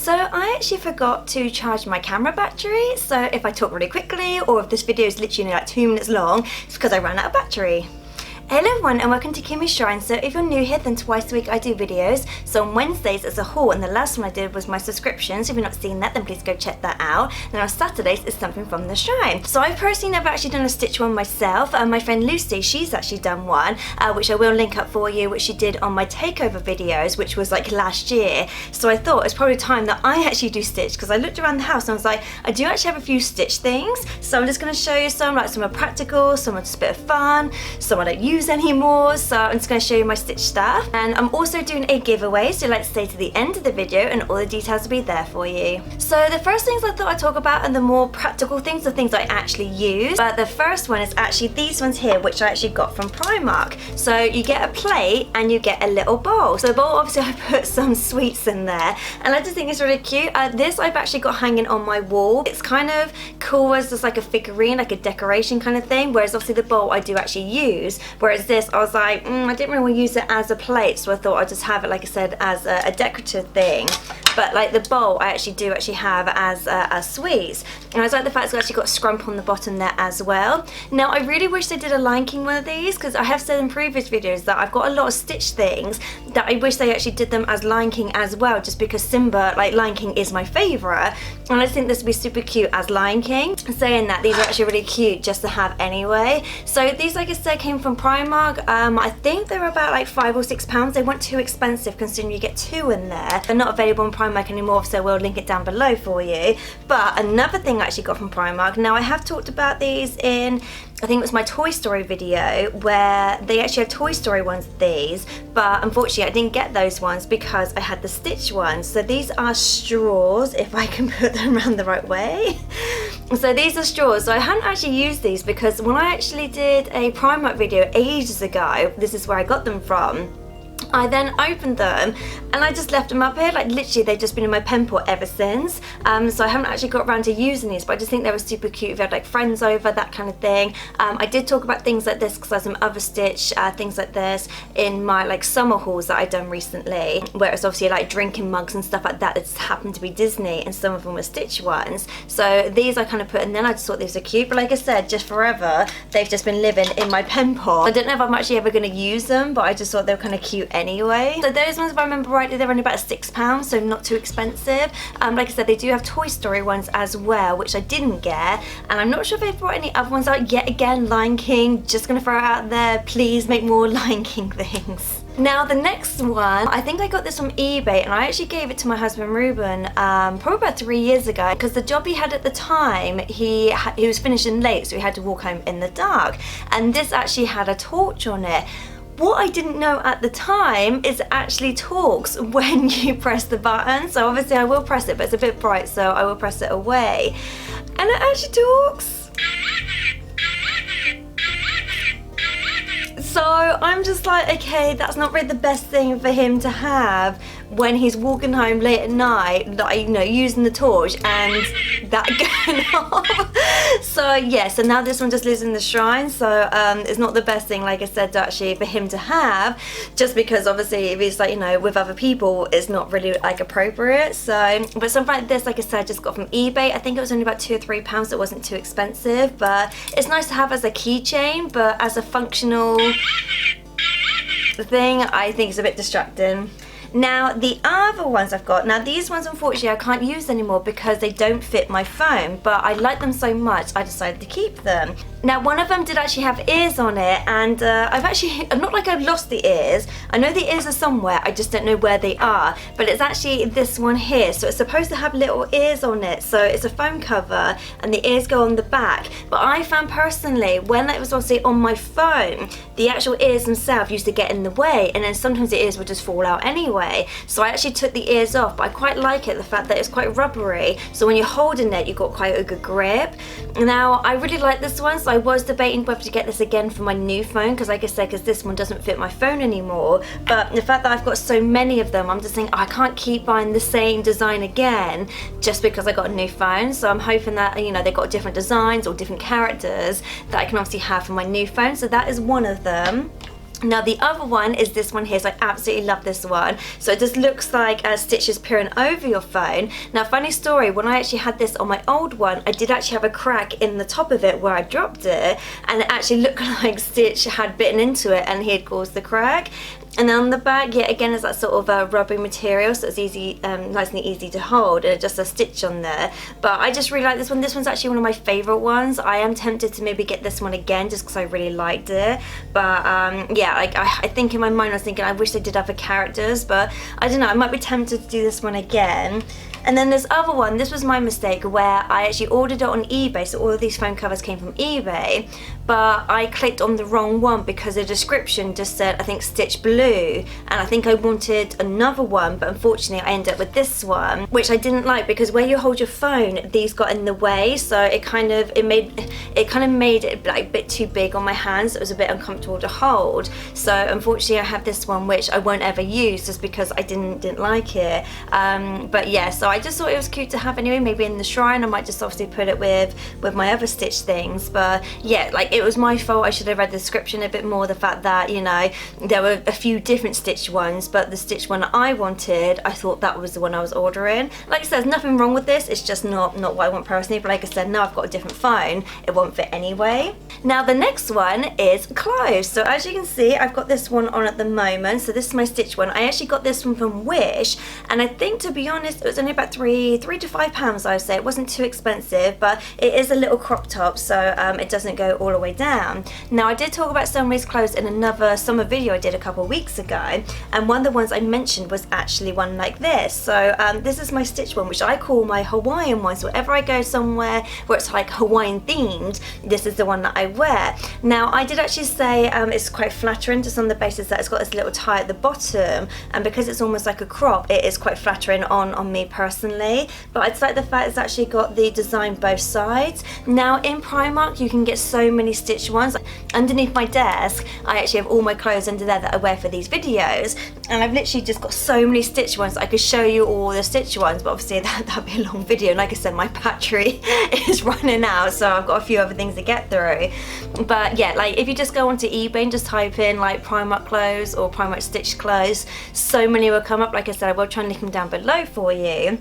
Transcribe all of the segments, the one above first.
So I actually forgot to charge my camera battery, so if I talk really quickly or if this video is literally only like 2 minutes long, it's because I ran out of battery. Hello everyone and welcome to Kimmy's Shrine. So if you're new here, then twice a week I do videos. So on Wednesdays it's a haul, and the last one I did was my subscription. So if you've not seen that, then please go check that out. And on Saturdays it's something from the shrine. So I've personally never actually done a stitch one myself. My friend Lucy, she's actually done one, which I will link up for you, which she did on my takeover videos, which was like last year. So I thought it's probably time that I actually do stitch, because I looked around the house and I was like, I do actually have a few stitch things. So I'm just going to show you some, like some are practical, some are just a bit of fun, some I don't use anymore. So I'm just going to show you my stitch stuff, and I'm also doing a giveaway, so like stay to the end of the video and all the details will be there for you. So the first things I thought I'd talk about are the more practical things, the things I actually use. But the first one is actually these ones here, which I actually got from Primark. So you get a plate and you get a little bowl. So the bowl, obviously I put some sweets in there, and I just think it's really cute. This I've actually got hanging on my wall. It's kind of cool as just like a figurine, like a decoration kind of thing, whereas obviously the bowl I do actually use, whereas this I was like, I didn't really want to use it as a plate, so I thought I'd just have it, like I said, as a decorative thing. But like the bowl I actually do have as sweets, and I like the fact it's actually got scrump on the bottom there as well. Now I really wish they did a Lion King one of these, because I have said in previous videos that I've got a lot of stitch things that I wish they actually did them as Lion King as well, just because Simba, like Lion King, is my favourite, and I think this would be super cute as Lion King. Saying that, these are actually really cute just to have anyway. So these, like I said, came from Primark. I think they were about like £5 or £6. They weren't too expensive considering you get 2 in there. They're not available on Primark anymore, so we'll link it down below for you. But another thing I actually got from Primark, now I have talked about these in, I think it was my Toy Story video, where they actually have Toy Story ones of these, but unfortunately I didn't get those ones because I had the stitch ones. So these are straws, if I can put them around the right way. So these are straws. So I hadn't actually used these because when I actually did a Primark video ages ago, this is where I got them from, I then opened them and I just left them up here, like literally they've just been in my pen pot ever since. So I haven't actually got around to using these, but I just think they were super cute if you had like friends over, that kind of thing. I did talk about things like this because there's some other stitch things like this in my like summer hauls that I've done recently, where it's obviously like drinking mugs and stuff like that that just happened to be Disney, and some of them were stitch ones. So these I kind of put, and then I just thought these are cute, but like I said, just forever they've just been living in my pen pot. I don't know if I'm actually ever going to use them, but I just thought they were kind of cute anyway. So those ones, if I remember rightly, they're only about £6, so not too expensive. Like I said, they do have Toy Story ones as well, which I didn't get, and I'm not sure if they've brought any other ones out yet. Again, Lion King, just gonna throw it out there, please make more Lion King things. Now the next one, I think I got this from eBay, and I actually gave it to my husband Ruben probably about 3 years ago, because the job he had at the time, he was finishing late, so he had to walk home in the dark, and this actually had a torch on it. What I didn't know at the time is it actually talks when you press the button. So obviously I will press it, but it's a bit bright, so I will press it away. And it actually talks. So I'm just like, okay, that's not really the best thing for him to have when he's walking home late at night, like, you know, using the torch and that going off. So yeah, so now this one just lives in the shrine, so it's not the best thing, like I said, actually for him to have, just because obviously if he's like, you know, with other people, it's not really like appropriate. So, but something like this, like I said, I just got from eBay. I think it was only about £2 or £3. It wasn't too expensive, but it's nice to have as a keychain, but as a functional thing, I think it's a bit distracting. Now the other ones I've got, now these ones unfortunately I can't use anymore because they don't fit my phone, but I like them so much I decided to keep them. Now one of them did actually have ears on it, and I've actually, not like I've lost the ears, I know the ears are somewhere, I just don't know where they are, but it's actually this one here. So it's supposed to have little ears on it, so it's a foam cover and the ears go on the back, but I found personally when it was obviously on my phone, the actual ears themselves used to get in the way, and then sometimes the ears would just fall out anyway. So I actually took the ears off, but I quite like it, the fact that it's quite rubbery, so when you're holding it you've got quite a good grip. Now I really like this one, so I was debating whether to get this again for my new phone, because like I said, because this one doesn't fit my phone anymore, but the fact that I've got so many of them, I'm just thinking, oh, I can't keep buying the same design again just because I got a new phone. So I'm hoping that, you know, they've got different designs or different characters that I can obviously have for my new phone. So that is one of them. Now the other one is this one here, so I absolutely love this one. So it just looks like stitches peering over your phone. Now funny story, when I actually had this on my old one, I did actually have a crack in the top of it where I dropped it, and it actually looked like Stitch had bitten into it and he had caused the crack. And then on the back, yeah, again, is that sort of rubbery material, so it's easy, nice and easy to hold, and just a stitch on there. But I just really like this one. This one's actually one of my favourite ones. I am tempted to maybe get this one again just because I really liked it. But yeah, like I think in my mind I was thinking I wish they did other characters, but I don't know, I might be tempted to do this one again. And then this other one, this was my mistake, where I actually ordered it on eBay, so all of these phone covers came from eBay, but I clicked on the wrong one because the description just said, I think, Stitch Blue, and I think I wanted another one, but unfortunately I ended up with this one, which I didn't like because where you hold your phone, these got in the way, so it kind of made it like a bit too big on my hands. It was a bit uncomfortable to hold, so unfortunately I have this one which I won't ever use just because I didn't like it. But yeah, so I just thought it was cute to have anyway. Maybe in the shrine I might just obviously put it with my other Stitch things. But yeah, like it was my fault. I should have read the description a bit more. The fact that, you know, there were a few different Stitch ones, but the Stitch one I wanted, I thought that was the one I was ordering. Like I said, there's nothing wrong with this. It's just not what I want personally. But like I said, now I've got a different phone, it won't fit anyway. Now the next one is clothes. So as you can see, I've got this one on at the moment. So this is my Stitch one. I actually got this one from Wish, and I think, to be honest, it was only about £3 to £5, I would say. It wasn't too expensive, but it is a little crop top, so it doesn't go all the way down. Now I did talk about some of these clothes in another summer video I did a couple of weeks ago, and one of the ones I mentioned was actually one like this. So this is my Stitch one, which I call my Hawaiian one. So whenever I go somewhere where it's like Hawaiian themed, this is the one that I wear. Now I did actually say it's quite flattering, just on the basis that it's got this little tie at the bottom, and because it's almost like a crop, it is quite flattering on me personally. But I just like the fact it's actually got the design both sides. Now in Primark you can get so many Stitch ones. Underneath my desk I actually have all my clothes under there that I wear for these videos, and I've literally just got so many Stitch ones. I could show you all the Stitch ones, but obviously that'd be a long video, and like I said, my battery is running out, so I've got a few other things to get through. But yeah, like if you just go onto eBay and just type in like Primark clothes or Primark Stitch clothes, so many will come up. Like I said, I will try and link them down below for you.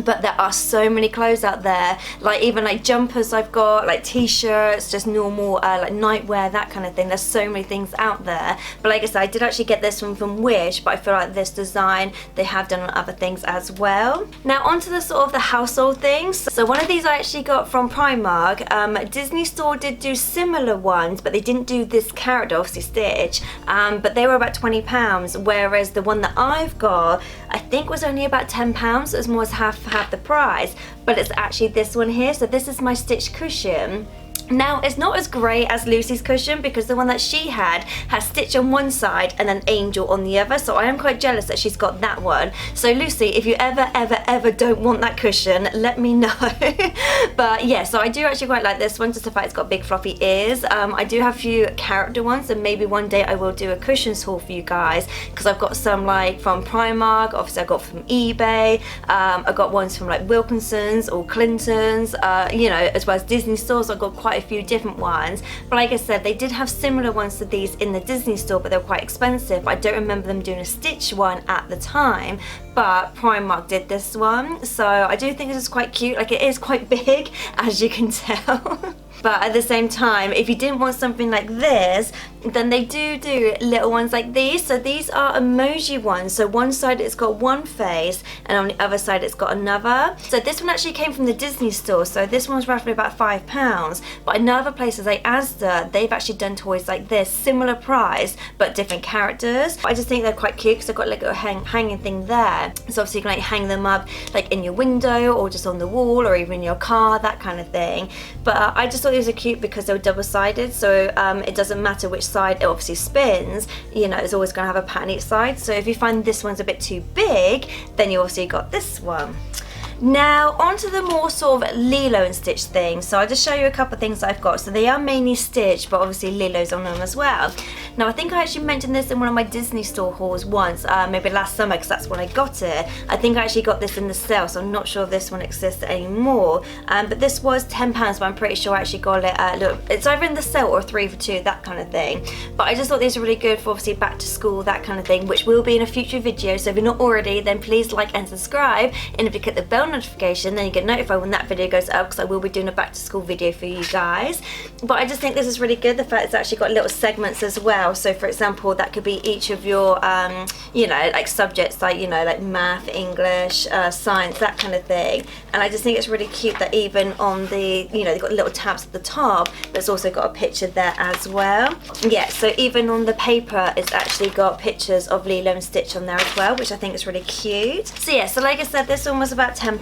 But there are so many clothes out there, like even like jumpers I've got, like t-shirts, just normal like nightwear, that kind of thing. There's so many things out there. But like I said, I did actually get this one from Wish, but I feel like this design they have done on other things as well. Now onto the sort of the household things. So one of these I actually got from Primark. Disney Store did do similar ones, but they didn't do this character, obviously Stitch, but they were about £20, whereas the one that I've got I think was only about £10, so it was more as half the price. But it's actually this one here. So this is my Stitch cushion. Now it's not as great as Lucy's cushion, because the one that she had has Stitch on one side and then Angel on the other, so I am quite jealous that she's got that one. So Lucy, if you ever don't want that cushion, let me know. But yeah, so I do actually quite like this one, just the fact it's got big floppy ears. I do have a few character ones, and maybe one day I will do a cushions haul for you guys, because I've got some like from Primark, obviously I got from eBay, I got ones from like Wilkinson's or Clinton's, you know, as well as Disney stores. I've got quite a few different ones. But like I said, they did have similar ones to these in the Disney store, but they were quite expensive. I don't remember them doing a Stitch one at the time, but Primark did this one. So I do think this is quite cute. Like, it is quite big, as you can tell. But at the same time, if you didn't want something like this, then they do little ones like these. So these are emoji ones. So one side it's got one face, and on the other side it's got another. So this one actually came from the Disney store. So this one's roughly about £5. But in other places like Asda, they've actually done toys like this, similar price, but different characters. I just think they're quite cute because they've got like a hanging thing there. So obviously you can like hang them up like in your window or just on the wall or even in your car, that kind of thing. But I just thought these are cute because they were double-sided, so it doesn't matter which side it obviously spins, you know, it's always going to have a pattern each side. So if you find this one's a bit too big, then you also got this one. Now onto the more sort of Lilo and Stitch things. So I'll just show you a couple of things that I've got. So they are mainly Stitch, but obviously Lilo's on them as well. Now I think I actually mentioned this in one of my Disney store hauls once, maybe last summer, because that's when I got it. I think I actually got this in the sale, so I'm not sure if this one exists anymore. But this was £10, but I'm pretty sure I actually got it at it's either in the sale or 3 for 2, that kind of thing. But I just thought these were really good for obviously back to school, that kind of thing, which will be in a future video. So if you're not already, then please like and subscribe, and if you click the bell notification, then you get notified when that video goes up, because I will be doing a back to school video for you guys. But I just think this is really good, the fact it's actually got little segments as well. So for example, that could be each of your you know, like subjects, like, you know, like math, English, science, that kind of thing. And I just think it's really cute that even on the, you know, they've got little tabs at the top, but it's also got a picture there as well. Yeah, so even on the paper it's actually got pictures of Lilo and Stitch on there as well, which I think is really cute. So yeah, so like I said, this one was about £10.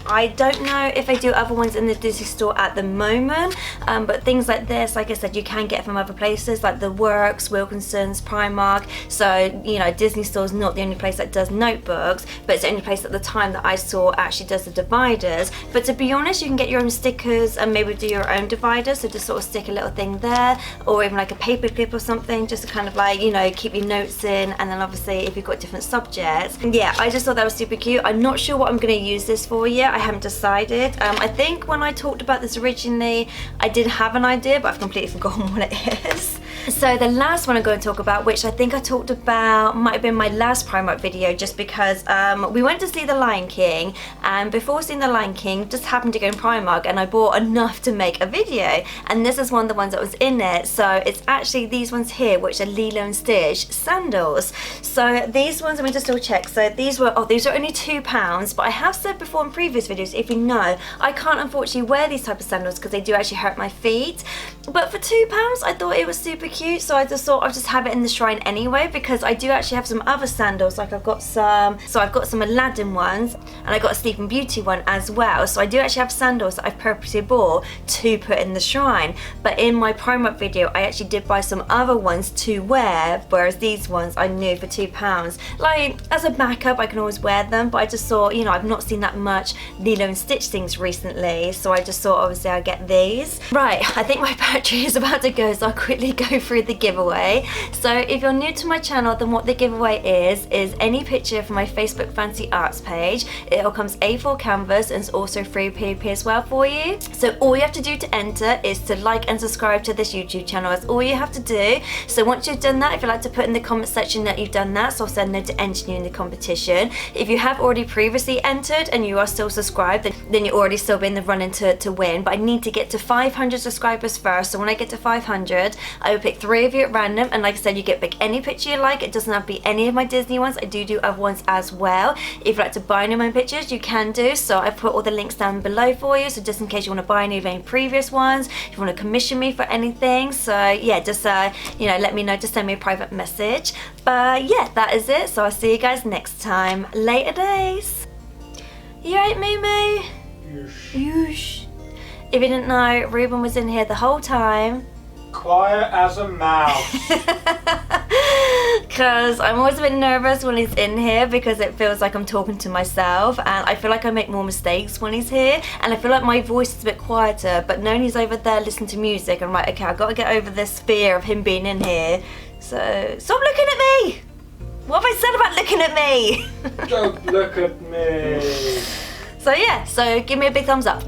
I don't know if they do other ones in the Disney store at the moment, but things like this, like I said, you can get from other places like The Works, Wilkinson's, Primark. So, you know, Disney store is not the only place that does notebooks, but it's the only place at the time that I saw actually does the dividers. But to be honest, you can get your own stickers and maybe do your own dividers, so just sort of stick a little thing there, or even like a paper clip or something, just to kind of like, you know, keep your notes in. And then obviously if you've got different subjects, yeah, I just thought that was super cute. I'm not sure what I'm going to use this for yet, I haven't decided. I think when I talked about this originally, I did have an idea, but I've completely forgotten what it is. So the last one I'm going to talk about, which I think I talked about, might have been my last Primark video, just because we went to see The Lion King, and before seeing The Lion King, just happened to go in Primark, and I bought enough to make a video, and this is one of the ones that was in it. So it's actually these ones here, which are Lilo and Stitch sandals. So these ones, let me just double check. So these were, oh, these are only £2, but I have said before in previous videos, if you know, I can't unfortunately wear these type of sandals because they do actually hurt my feet. But for £2, I thought it was super cute, so I just thought I'll just have it in the shrine anyway, because I do actually have some other sandals. Like I've got some, so I've got some Aladdin ones, and I got a Sleeping Beauty one as well. So I do actually have sandals that I've purposely bought to put in the shrine. But in my Primark video, I actually did buy some other ones to wear, whereas these ones I knew for £2. Like as a backup, I can always wear them, but I just thought, you know, I've not seen that much Lilo and Stitch things recently, so I just thought obviously I'd get these. Right, I think my battery is about to go, so I'll quickly go through the giveaway. So if you're new to my channel, then what the giveaway is any picture from my Facebook Fancy Arts page. It all comes A4 canvas, and it's also free POP as well for you. So all you have to do to enter is to like and subscribe to this YouTube channel. That's all you have to do. So once you've done that, if you'd like to put in the comment section that you've done that, so I'll send them to enter you in the competition. If you have already previously entered and you are still subscribed, then you're already still in the running to win. But I need to get to 500 subscribers first. So when I get to 500, I will pick 3 of you at random, and like I said, you get pick any picture you like. It doesn't have to be any of my Disney ones. I do other ones as well. If you'd like to buy any of my pictures, you can do. So I put all the links down below for you, so just in case you want to buy any of any previous ones, if you want to commission me for anything. So yeah, just you know, let me know, just send me a private message. But yeah, that is it. So I'll see you guys next time. Later days. You right, Moo? Yoosh. If you didn't know, Ruben was in here the whole time. Quiet as a mouse. Because I'm always a bit nervous when he's in here, because it feels like I'm talking to myself, and I feel like I make more mistakes when he's here, and I feel like my voice is a bit quieter. But knowing he's over there listening to music, I'm like, okay, I've got to get over this fear of him being in here. So stop looking at me. What have I said about looking at me? Don't look at me. So yeah, so give me a big thumbs up.